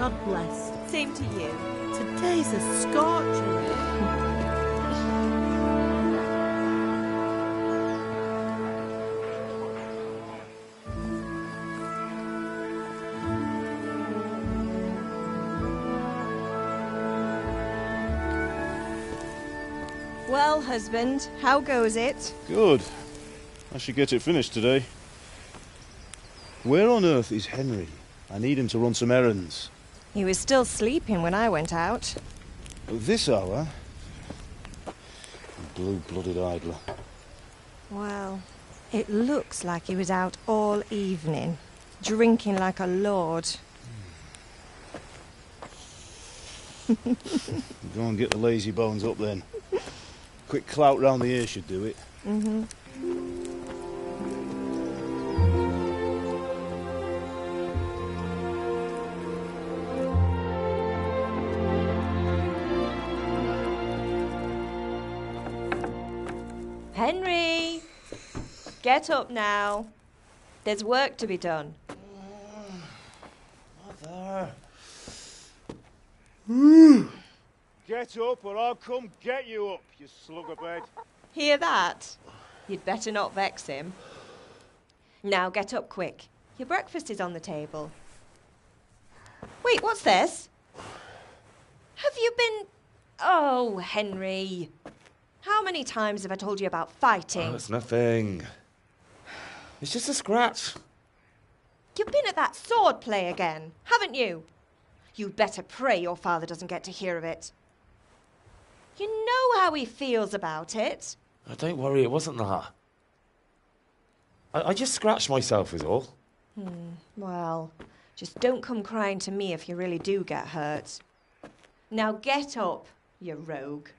God bless. Same to you. Today's a scorcher, eh? Well, husband, how goes it? Good. I should get it finished today. Where on earth is Henry? I need him to run some errands. He was still sleeping when I went out. This hour? Blue-blooded idler. Well, it looks like he was out all evening, drinking like a lord. Go and get the lazy bones up then. Quick clout round the ear should do it. Mm-hmm. Henry! Get up now. There's work to be done. Mother. Get up or I'll come get you up, you slugabed. Hear that? You'd better not vex him. Now get up quick. Your breakfast is on the table. Wait, what's this? Have you been... Oh, Henry. How many times have I told you about fighting? Oh, it's nothing. It's just a scratch. You've been at that sword play again, haven't you? You'd better pray your father doesn't get to hear of it. You know how he feels about it. Oh, don't worry, it wasn't that. I just scratched myself is all. Well, just don't come crying to me if you really do get hurt. Now get up, you rogue.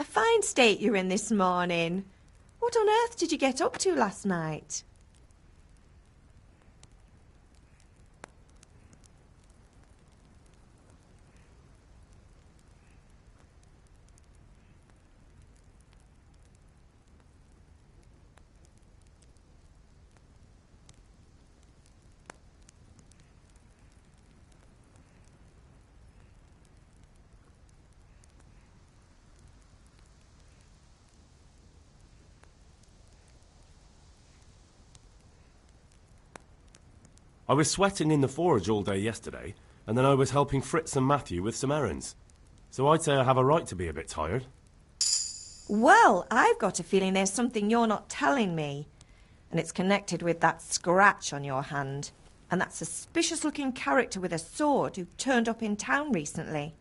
A fine state you're in this morning. What on earth did you get up to last night? I was sweating in the forge all day yesterday, and then I was helping Fritz and Matthew with some errands. So I'd say I have a right to be a bit tired. Well, I've got a feeling there's something you're not telling me. And it's connected with that scratch on your hand. And that suspicious-looking character with a sword who turned up in town recently.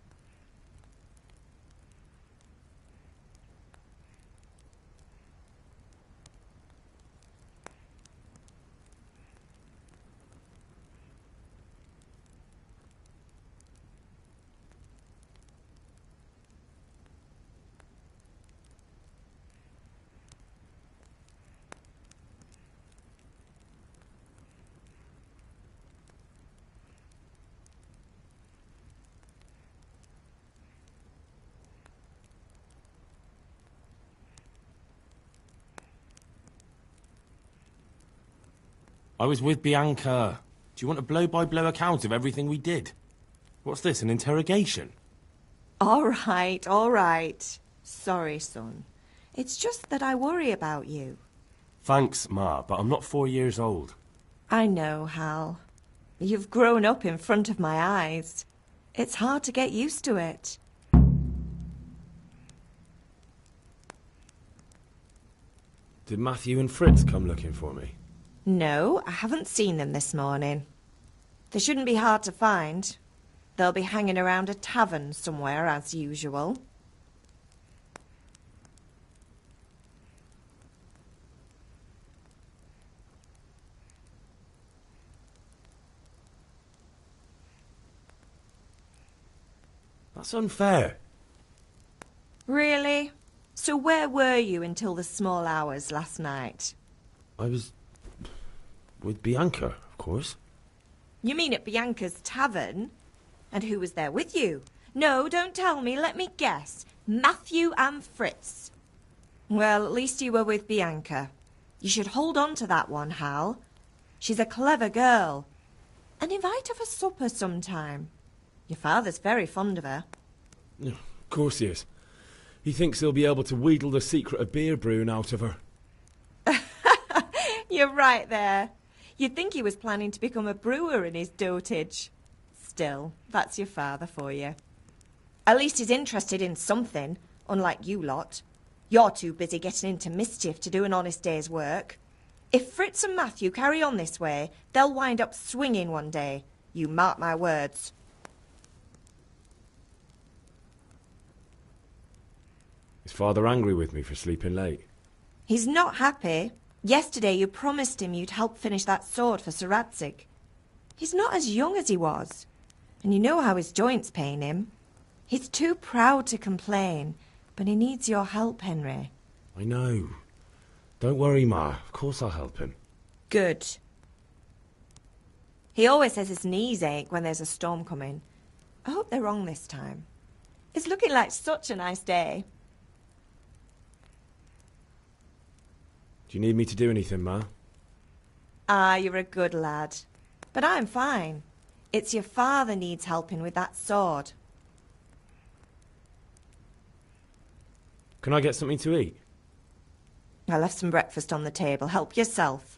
I was with Bianca. Do you want a blow-by-blow account of everything we did? What's this, an interrogation? All right. Sorry, son. It's just that I worry about you. Thanks, Ma, but I'm not 4 years old. I know, Hal. You've grown up in front of my eyes. It's hard to get used to it. Did Matthew and Fritz come looking for me? No, I haven't seen them this morning. They shouldn't be hard to find. They'll be hanging around a tavern somewhere, as usual. That's unfair. Really? So where were you until the small hours last night? I was... with Bianca, of course. You mean at Bianca's tavern? And who was there with you? No, don't tell me, let me guess. Matthew and Fritz. Well, at least you were with Bianca. You should hold on to that one, Hal. She's a clever girl. And invite her for supper sometime. Your father's very fond of her. Yeah, of course he is. He thinks he'll be able to wheedle the secret of beer brewing out of her. You're right there. You'd think he was planning to become a brewer in his dotage. Still, that's your father for you. At least he's interested in something, unlike you lot. You're too busy getting into mischief to do an honest day's work. If Fritz and Matthew carry on this way, they'll wind up swinging one day. You mark my words. Is Father angry with me for sleeping late? He's not happy. Yesterday you promised him you'd help finish that sword for Sir Radzig. He's not as young as he was, and you know how his joints pain him. He's too proud to complain, but he needs your help, Henry. I know. Don't worry, Ma. Of course I'll help him. Good. He always says his knees ache when there's a storm coming. I hope they're wrong this time. It's looking like such a nice day. Do you need me to do anything, Ma? Ah, you're a good lad. But I'm fine. It's your father needs helping with that sword. Can I get something to eat? I left some breakfast on the table. Help yourself.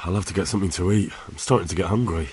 I'll have to get something to eat. I'm starting to get hungry.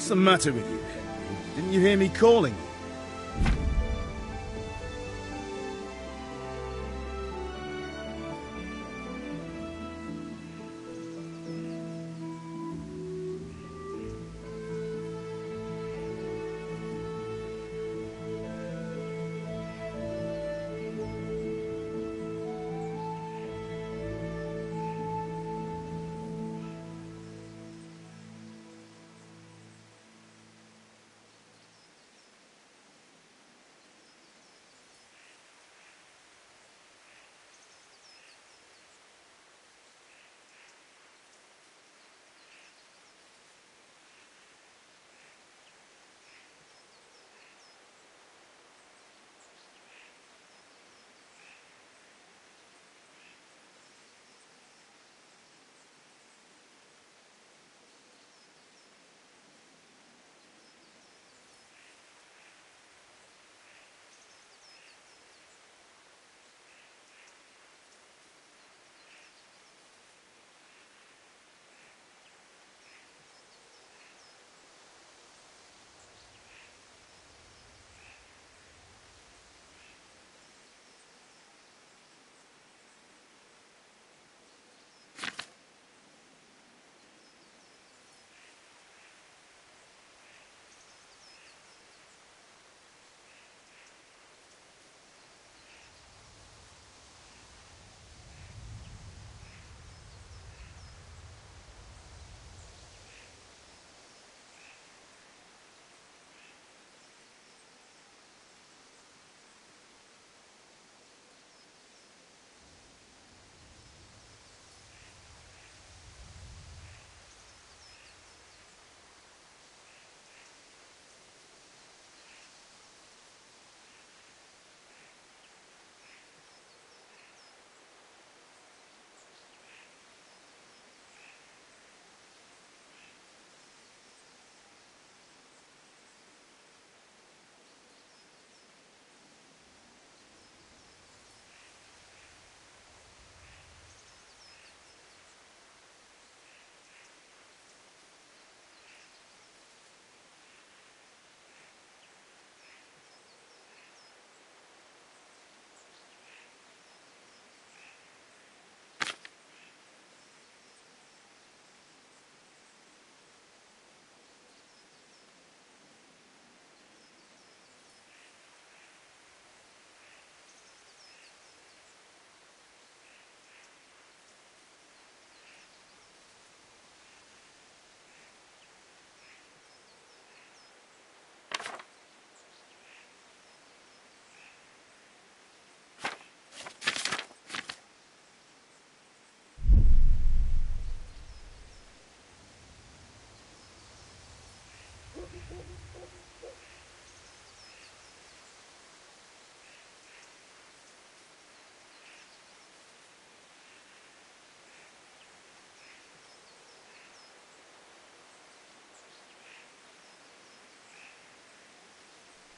What's the matter with you, Henry? Didn't you hear me calling you?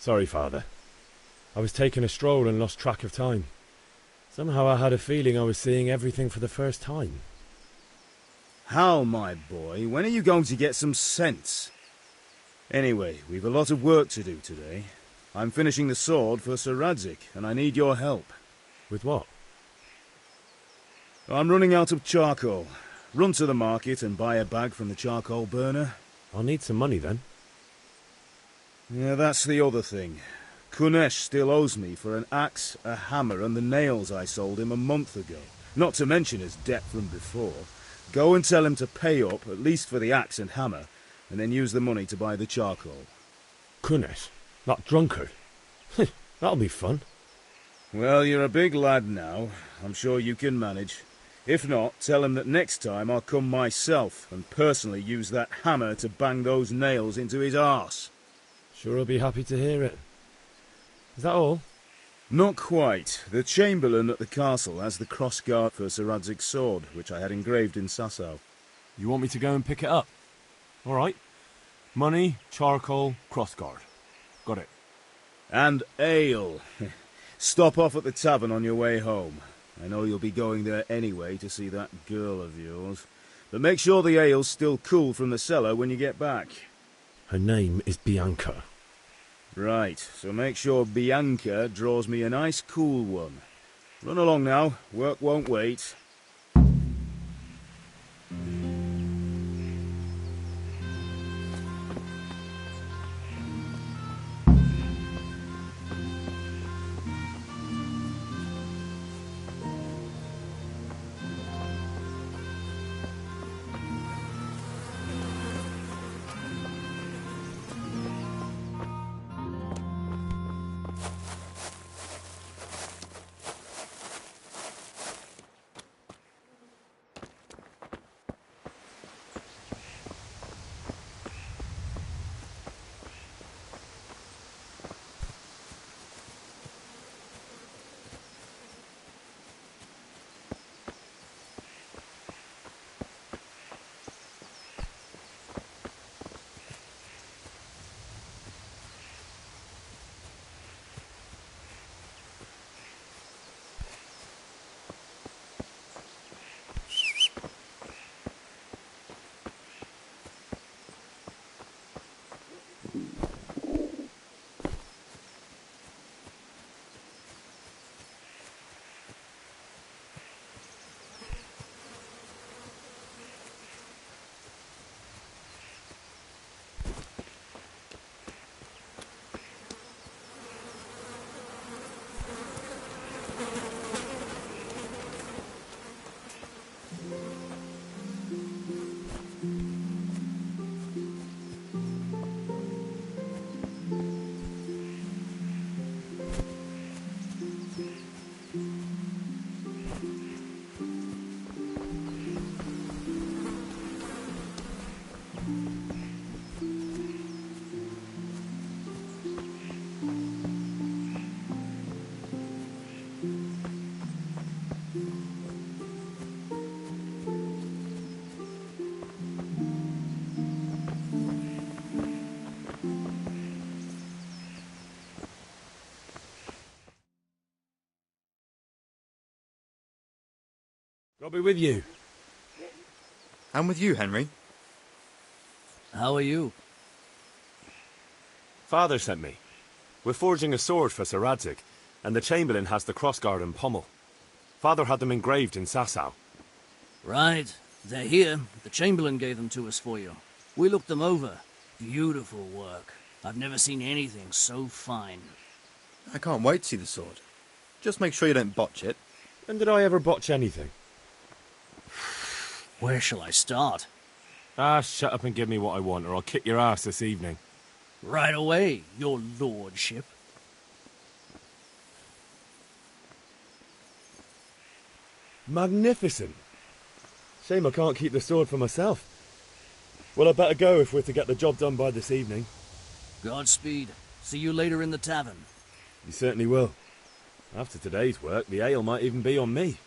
Sorry, Father. I was taking a stroll and lost track of time. Somehow I had a feeling I was seeing everything for the first time. Hal, my boy, when are you going to get some sense? Anyway, we've a lot of work to do today. I'm finishing the sword for Sir Radzig, and I need your help. With what? I'm running out of charcoal. Run to the market and buy a bag from the charcoal burner. I'll need some money then. Yeah, that's the other thing. Kunesh still owes me for an axe, a hammer, and the nails I sold him a month ago. Not to mention his debt from before. Go and tell him to pay up, at least for the axe and hammer, and then use the money to buy the charcoal. Kunesh? That drunkard? That'll be fun. Well, you're a big lad now. I'm sure you can manage. If not, tell him that next time I'll come myself and personally use that hammer to bang those nails into his arse. Sure I'll be happy to hear it. Is that all? Not quite. The Chamberlain at the castle has the crossguard for Sir Radzig's sword, which I had engraved in Sasau. You want me to go and pick it up? All right. Money, charcoal, crossguard. Got it. And ale. Stop off at the tavern on your way home. I know you'll be going there anyway to see that girl of yours. But make sure the ale's still cool from the cellar when you get back. Her name is Bianca. Right, so make sure Bianca draws me a nice cool one. Run along now, work won't wait. I'll be with you. I'm with you, Henry. How are you? Father sent me. We're forging a sword for Sir Radzig, and the Chamberlain has the crossguard and pommel. Father had them engraved in Sasau. Right. They're here. The Chamberlain gave them to us for you. We looked them over. Beautiful work. I've never seen anything so fine. I can't wait to see the sword. Just make sure you don't botch it. When did I ever botch anything? Where shall I start? Ah, shut up and give me what I want, or I'll kick your ass this evening. Right away, your lordship. Magnificent. Shame I can't keep the sword for myself. Well, I better go if we're to get the job done by this evening. Godspeed. See you later in the tavern. You certainly will. After today's work, the ale might even be on me.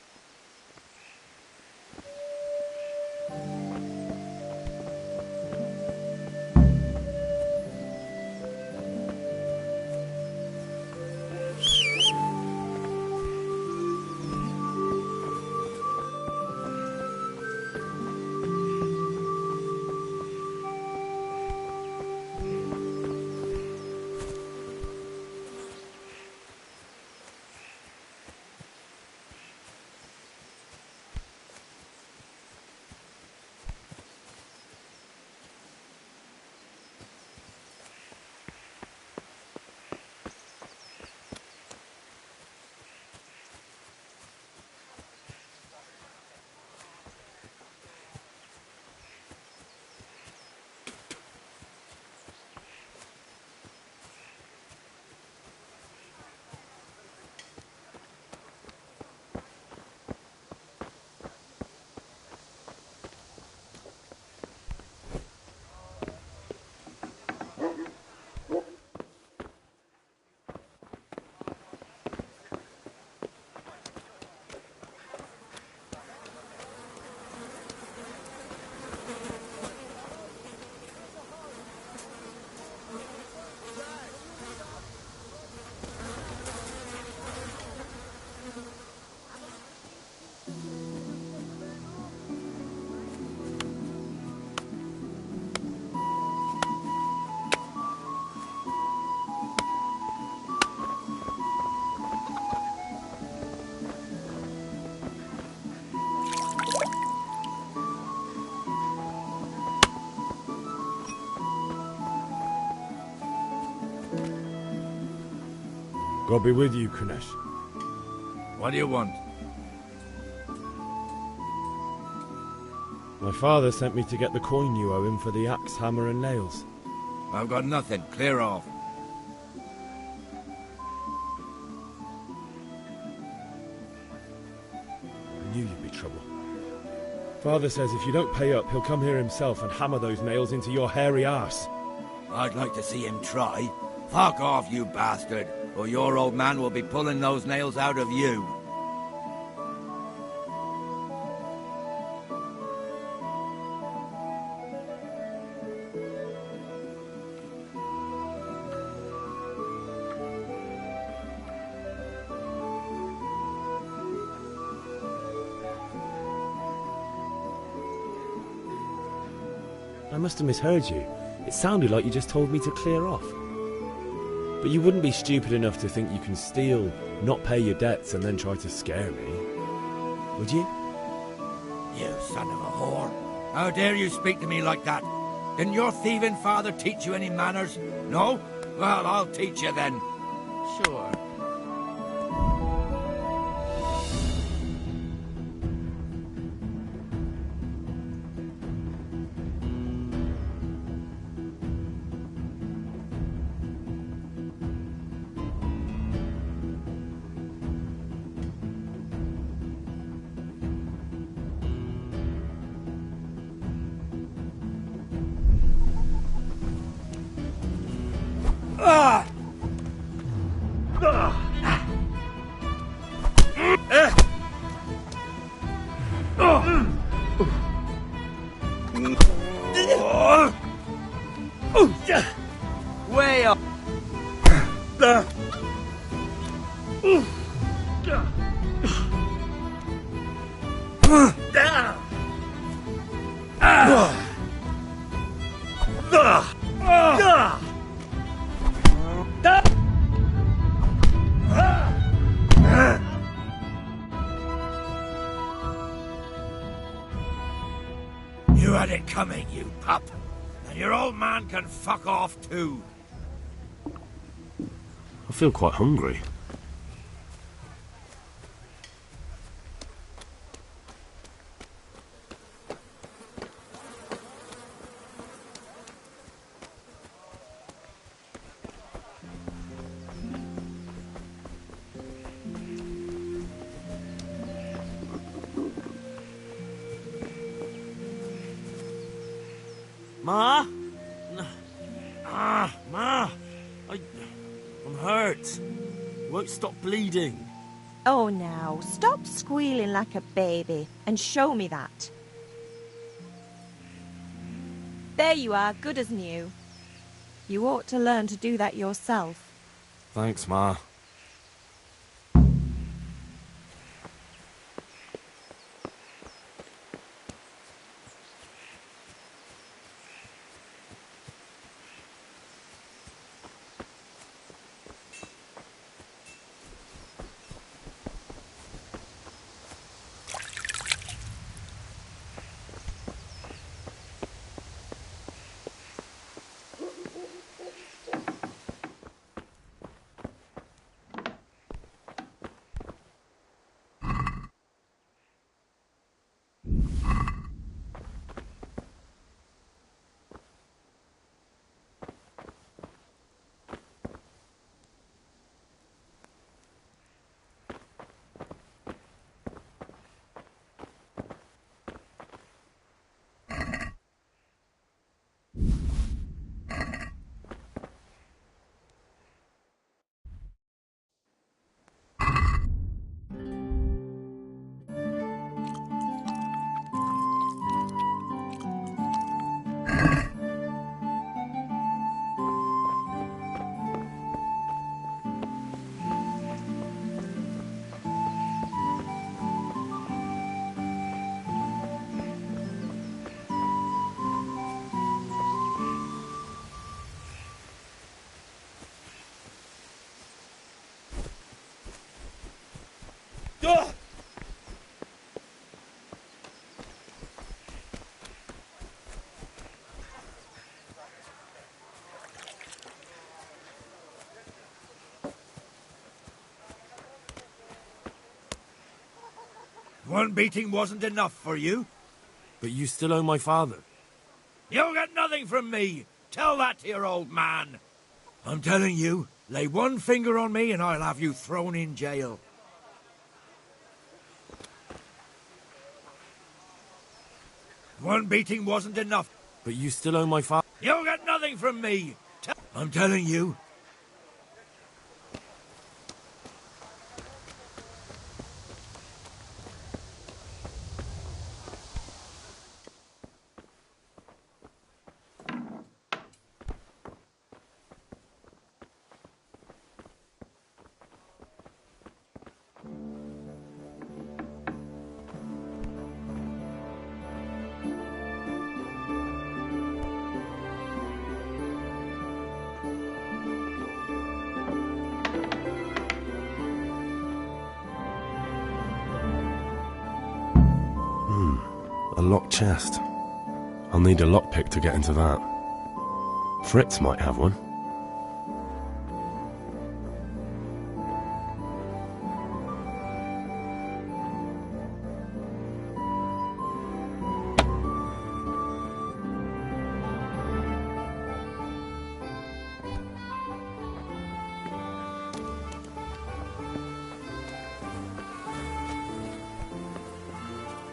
God be with you, Kunesh. What do you want? My father sent me to get the coin you owe him for the axe, hammer and nails. I've got nothing. Clear off. I knew you'd be trouble. Father says if you don't pay up, he'll come here himself and hammer those nails into your hairy arse. I'd like to see him try. Fuck off, you bastard, or your old man will be pulling those nails out of you. I must have misheard you. It sounded like you just told me to clear off. But you wouldn't be stupid enough to think you can steal, not pay your debts, and then try to scare me, would you? You son of a whore. How dare you speak to me like that? Didn't your thieving father teach you any manners? No? Well, I'll teach you then. Sure. Way up. You had it coming, you pup. And your old man can fuck off too. I feel quite hungry. Ma! I'm hurt. Won't stop bleeding. Oh, now, stop squealing like a baby and show me that. There you are, good as new. You ought to learn to do that yourself. Thanks, Ma. One beating wasn't enough for you? But you still owe my father. You'll get nothing from me. Tell that to your old man. I'm telling you, lay one finger on me and I'll have you thrown in jail. One beating wasn't enough. But you still owe my father. You'll get nothing from me. I'm telling you. A locked chest. I'll need a lockpick to get into that. Fritz might have one.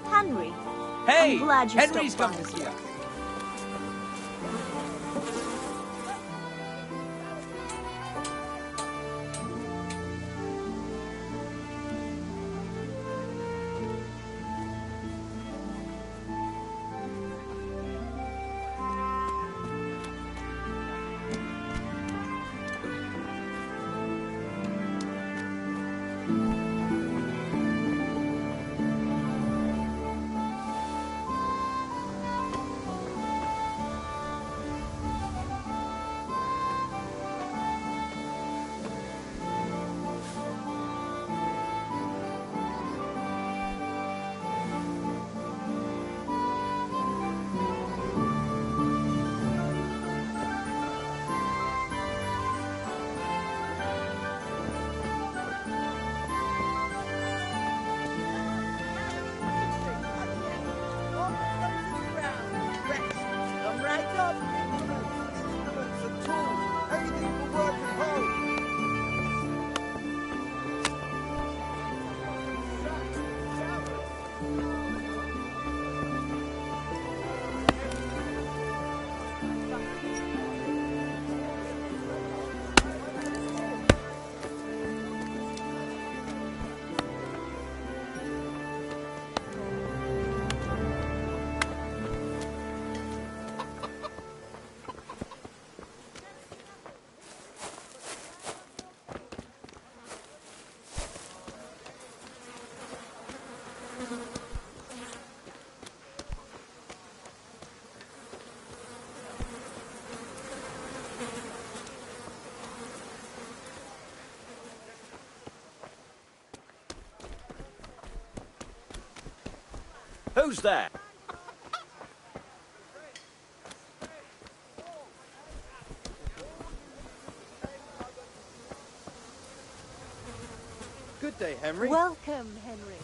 Henry. Hey, I'm glad you Henry's stopped come by. to see you. Who's there? Good day, Henry. Welcome, Henry.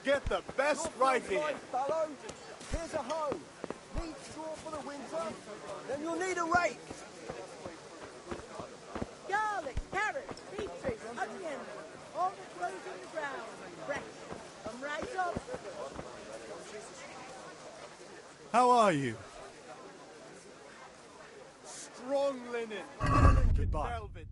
Get the best right here. Fellow, here's a hoe. Need straw for the winter? Then you'll need a rake. Garlic, carrots, beetroot, onions. All that grows in the ground. Fresh. Come right up. How are you? Strong linen. Goodbye. Velvet.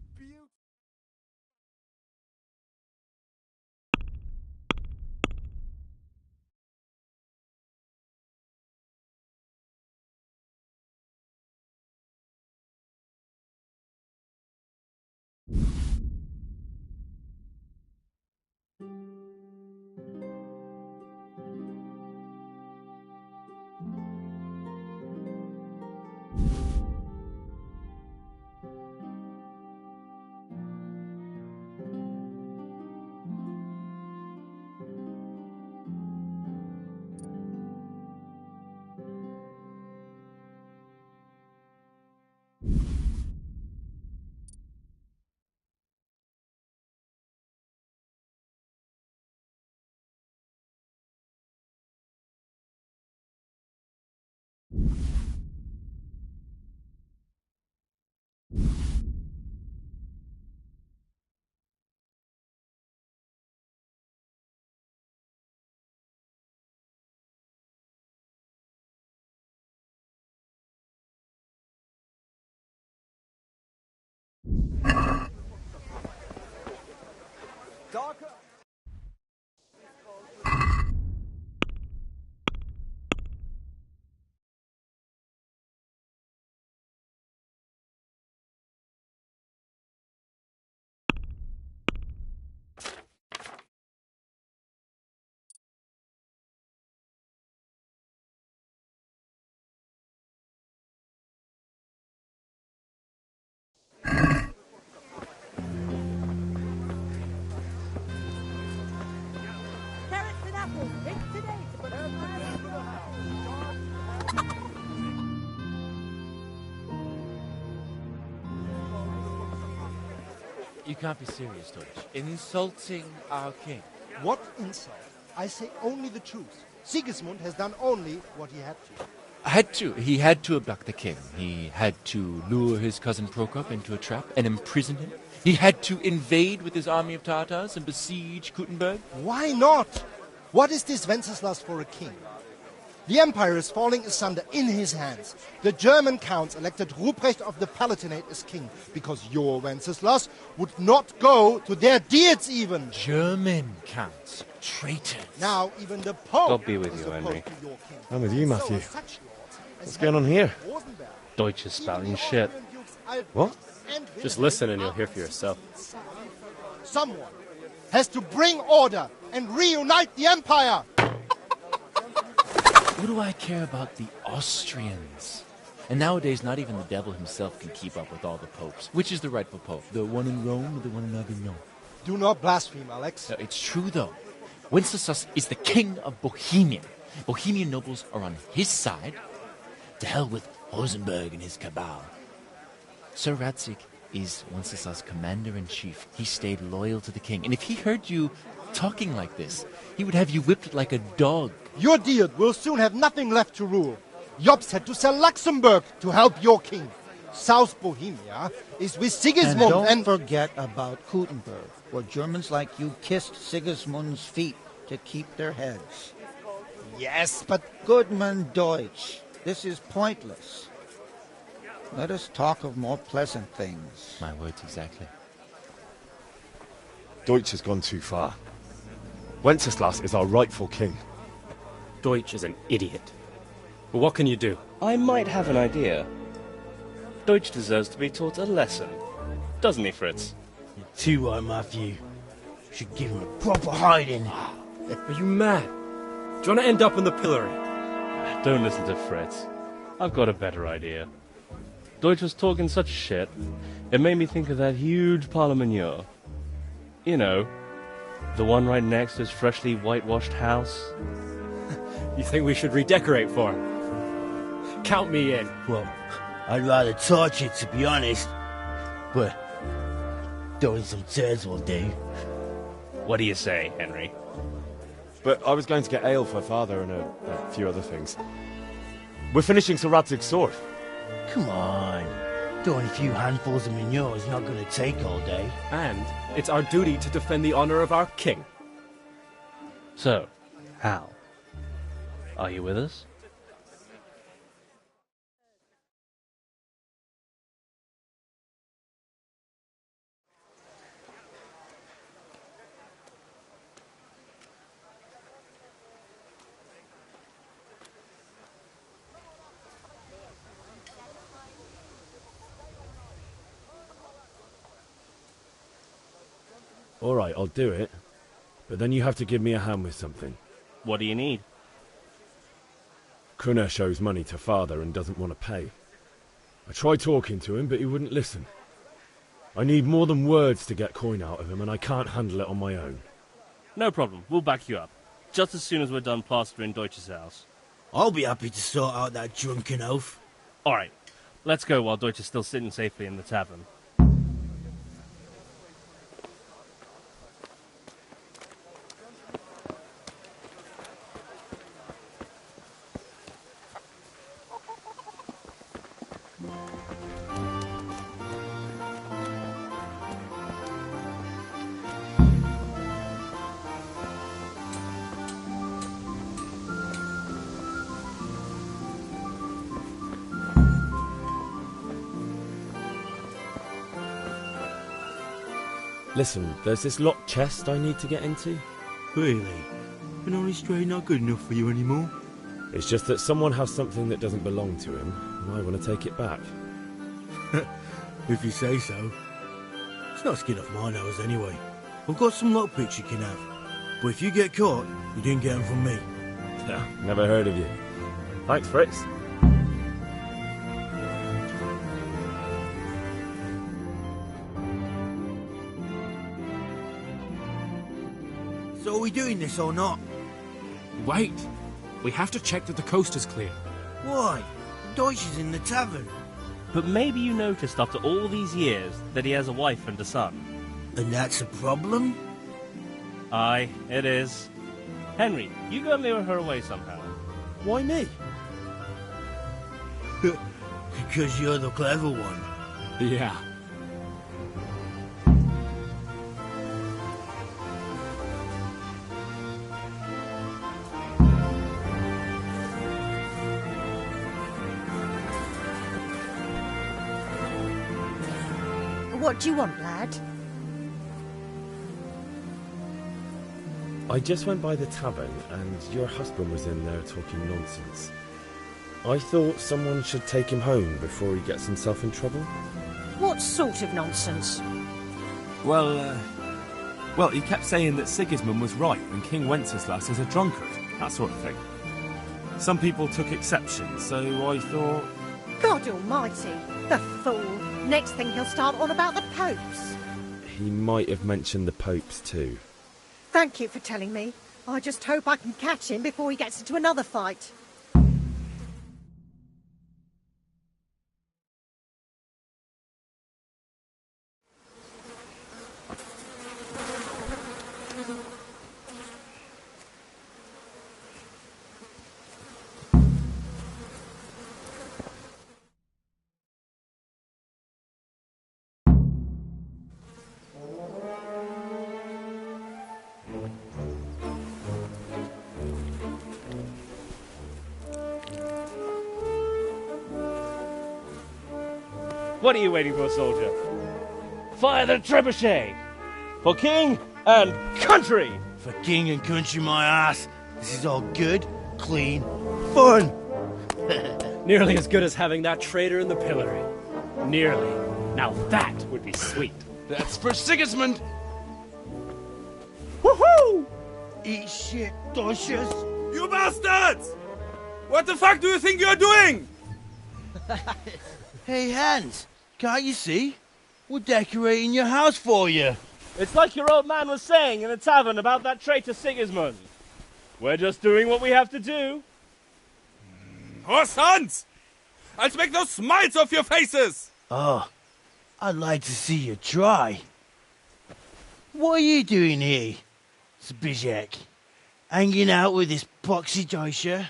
Darker. Carrots and apples. Pick today to put on You can't be serious, Deutsch. Insulting our king. What insult? I say only the truth. Sigismund has done only what he had to. He had to abduct the king. He had to lure his cousin Prokop into a trap and imprison him. He had to invade with his army of Tatars and besiege Kuttenberg. Why not? What is this Wenceslas for a king? The empire is falling asunder in his hands. The German counts elected Ruprecht of the Palatinate as king because your Wenceslas would not go to their deeds even. German counts. Traitors. Now even the Pope God be with is you, opposed Henry. to your king. I'm with you, So Matthew. are such lords as What's going on here? Rosenberg. Deutsch is spouting Even the shit. Austrian dukes Albrecht What? and Just Wilhelm listen and you'll are hear for yourself. Someone has to bring order and reunite the empire. What do I care about the Austrians? And nowadays, not even the devil himself can keep up with all the popes. Which is the rightful pope? The one in Rome or the one in Avignon? Do not blaspheme, Alex. No, it's true, though. Wenceslas is the king of Bohemia. Bohemian nobles are on his side. To hell with Rosenberg and his cabal. Sir Radzig is Wenceslas' commander-in-chief. He stayed loyal to the king. And if he heard you talking like this, he would have you whipped like a dog. Your Diet will soon have nothing left to rule. Jobst had to sell Luxembourg to help your king. South Bohemia is with Sigismund and don't forget about Gutenberg, where Germans like you kissed Sigismund's feet to keep their heads. Yes, but... Goodman Deutsch, this is pointless. Let us talk of more pleasant things. My words exactly. Deutsch has gone too far. Wenceslas is our rightful king. Deutsch is an idiot. But what can you do? I might have an idea. Deutsch deserves to be taught a lesson. Doesn't he, Fritz? You're too right, Matthew. Should give him a proper hiding. Are you mad? Do you want to end up in the pillory? Don't listen to Fritz. I've got a better idea. Deutsch was talking such shit, it made me think of that huge parliament. You know, the one right next to his freshly whitewashed house. You think we should redecorate for him? Count me in. Well, I'd rather torch it, to be honest. But throwing some turds will do. What do you say, Henry? But I was going to get ale for Father and a few other things. We're finishing Sir Radzig's sword. Come on. Throwing a few handfuls of manure is not going to take all day. And it's our duty to defend the honor of our king. So, Hal, are you with us? All right, I'll do it. But then you have to give me a hand with something. What do you need? Kunesh owes money to Father and doesn't want to pay. I tried talking to him, but he wouldn't listen. I need more than words to get coin out of him, and I can't handle it on my own. No problem. We'll back you up. Just as soon as we're done plastering Deutsch's house. I'll be happy to sort out that drunken oaf. All right. Let's go while Deutsch is still sitting safely in the tavern. Listen, there's this locked chest I need to get into. Really? An honest trade not good enough for you anymore? It's just that someone has something that doesn't belong to him, and I want to take it back. If you say so. It's not skin off my nose anyway. I've got some lockpicks you can have. But if you get caught, you didn't get them from me. Never heard of you. Thanks, Fritz. So are we doing this or not? Wait. We have to check that the coast is clear. Why? Deutsch is in the tavern. But maybe you noticed after all these years that he has a wife and a son. And that's a problem? Aye, it is. Henry, you go and lure her away somehow. Why me? Because you're the clever one. Yeah. What do you want, lad? I just went by the tavern and your husband was in there talking nonsense. I thought someone should take him home before he gets himself in trouble. What sort of nonsense? Well, he kept saying that Sigismund was right and King Wenceslas is a drunkard, that sort of thing. Some people took exception, so I thought... God almighty, the fool. Next thing he'll start on about the popes. He might have mentioned the popes too. Thank you for telling me. I just hope I can catch him before he gets into another fight. What are you waiting for, soldier? Fire the trebuchet! For king and country! For king and country, my ass. This is all good, clean, fun. Nearly as good as having that traitor in the pillory. Nearly. Now that would be sweet. That's for Sigismund. Woohoo! Eat shit, Docious. You bastards! What the fuck do you think you're doing? Hey, Hans, can't you see? We're decorating your house for you. It's like your old man was saying in the tavern about that traitor Sigismund. We're just doing what we have to do. Oh, sons! I'll make those smiles off your faces! Oh, I'd like to see you try. What are you doing here, Zbyszek? Hanging out with this poxy Deutscher?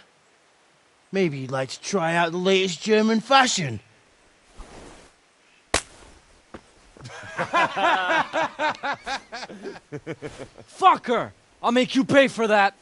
Maybe you'd like to try out the latest German fashion. Fucker! I'll make you pay for that.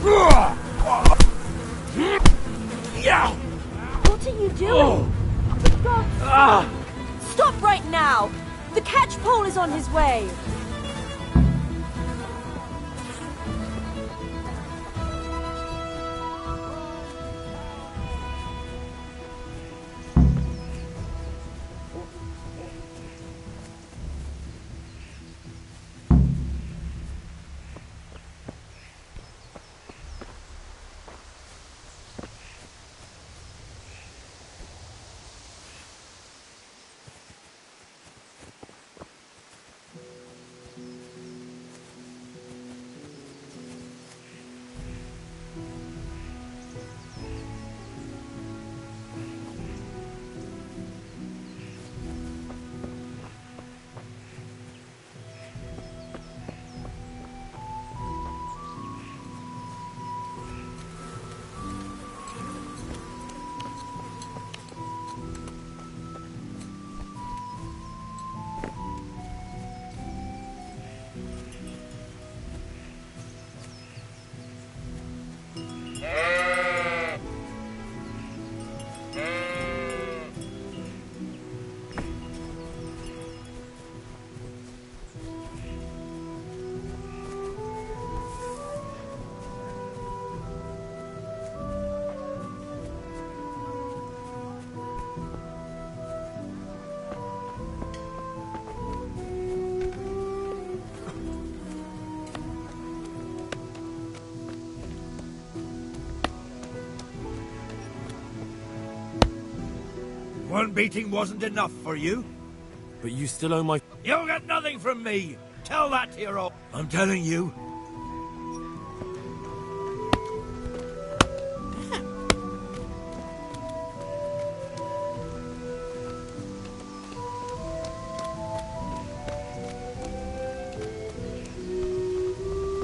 Kurwa! What are you doing? For God's sake. Stop right now! The catchpole is on his way! One beating wasn't enough for you? But you still owe my... You'll get nothing from me! Tell that to your own... I'm telling you.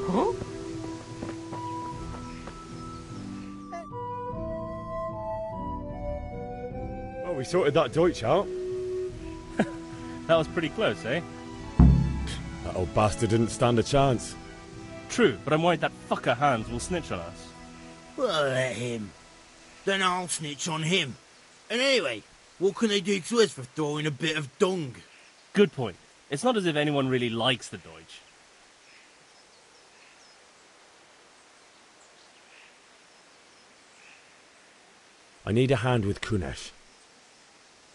Huh? Oh, we sorted that Deutsch out. That was pretty close, eh? That old bastard didn't stand a chance. True, but I'm worried that fucker Hans will snitch on us. Well, let him. Then I'll snitch on him. And anyway, what can they do to us for throwing a bit of dung? Good point. It's not as if anyone really likes the Deutsch. I need a hand with Kunesh.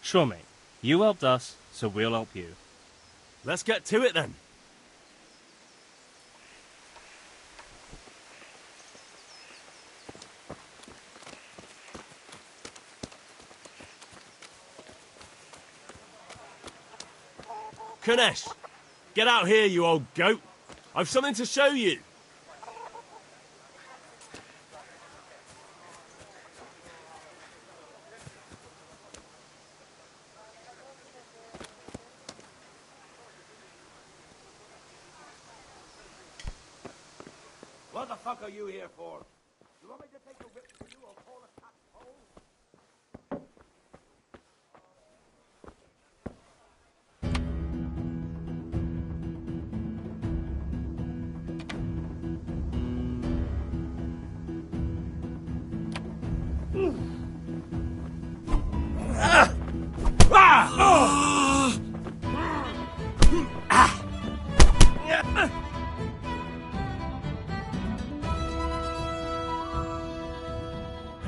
Sure, mate. You helped us, so we'll help you. Let's get to it then. Kunesh, get out here, you old goat. I've something to show you. What the fuck are you here for? You want me to take a whip for you or call a cat's pole?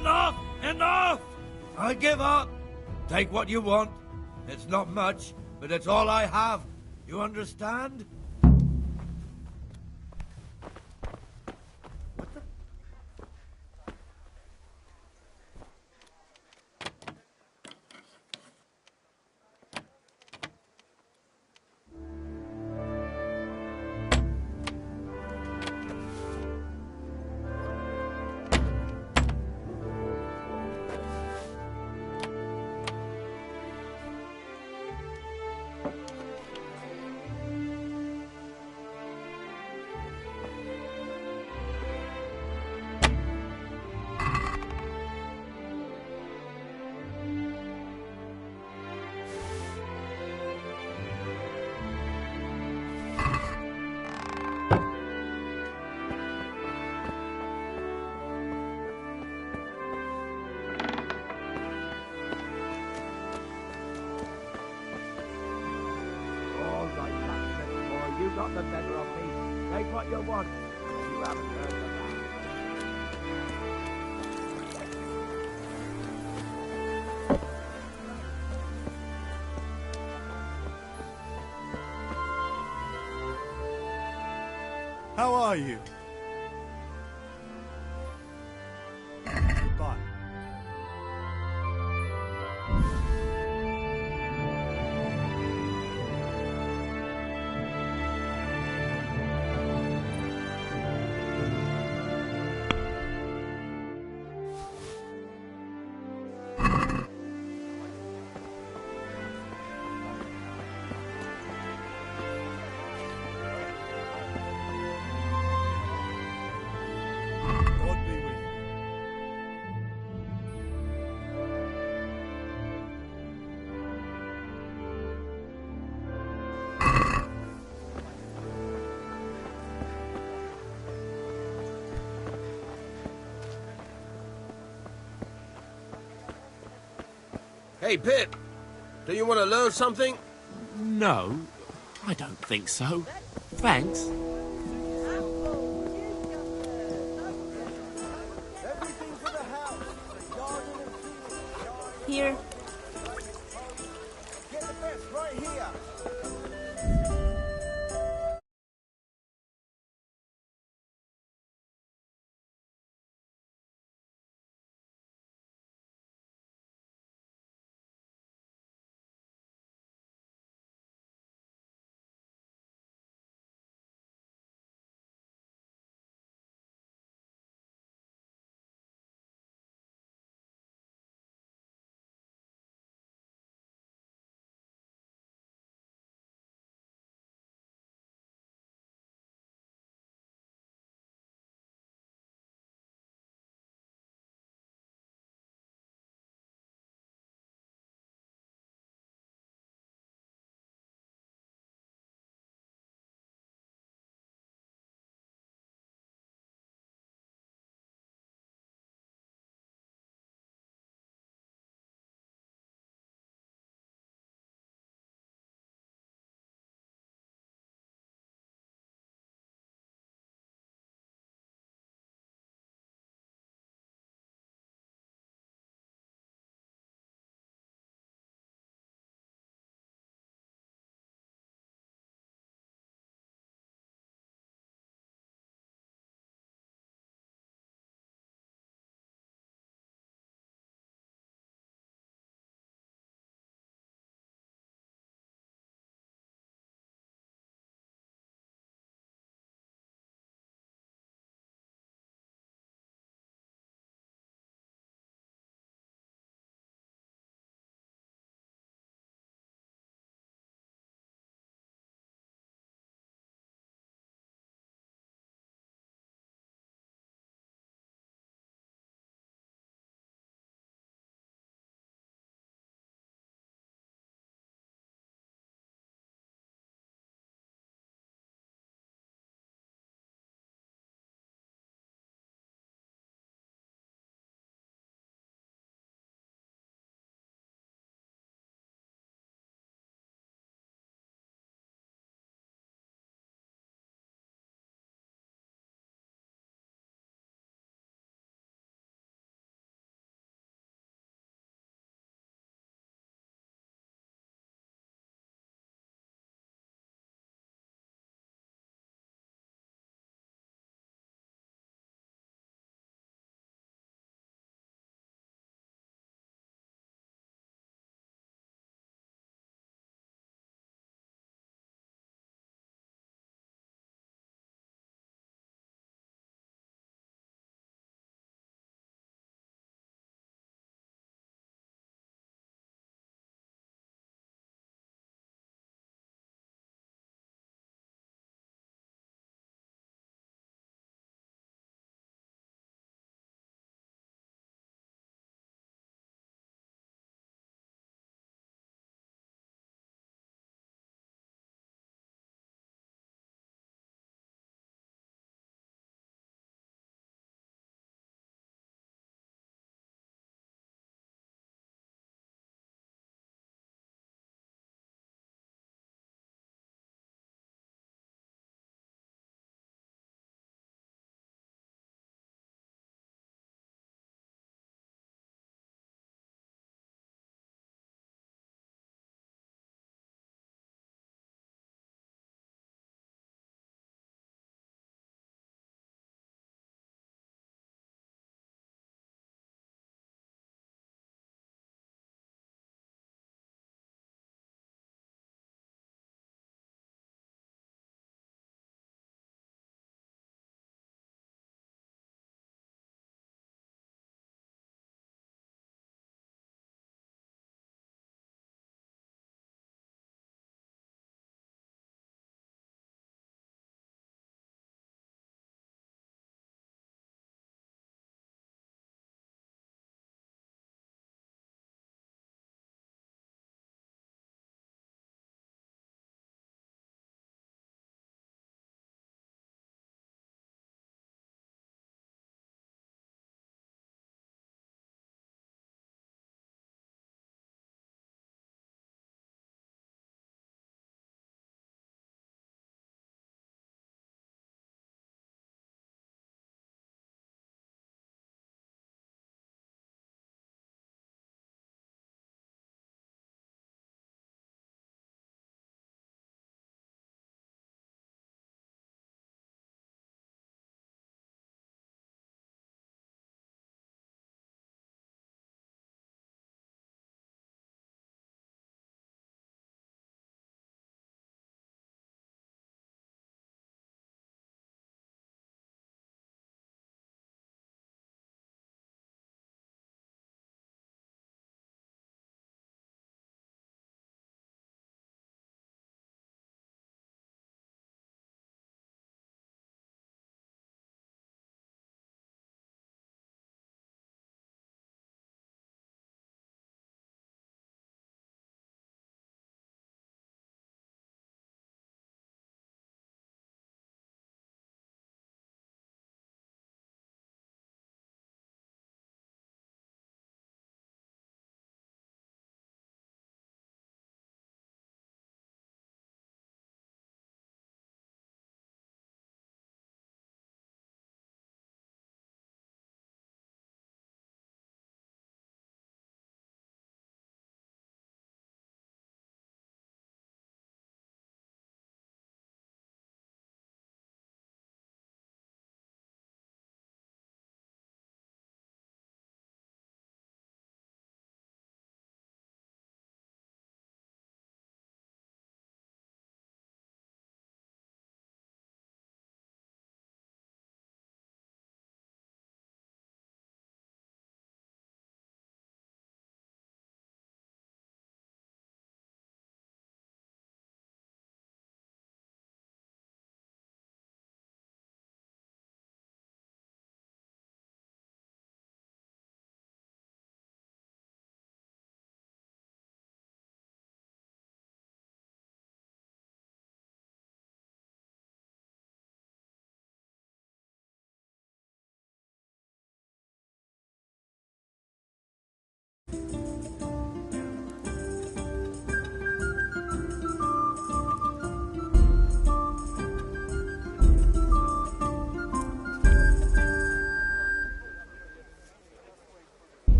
Enough! Enough! I give up. Take what you want. It's not much, but it's all I have. You understand? All right, blacksmith boy, you got the better of me. Take what you want. You haven't heard the last. How are you? Goodbye. God be with you. Hey, Pip. Do you want to learn something? No, I don't think so. Thanks. Here. Get the best right here.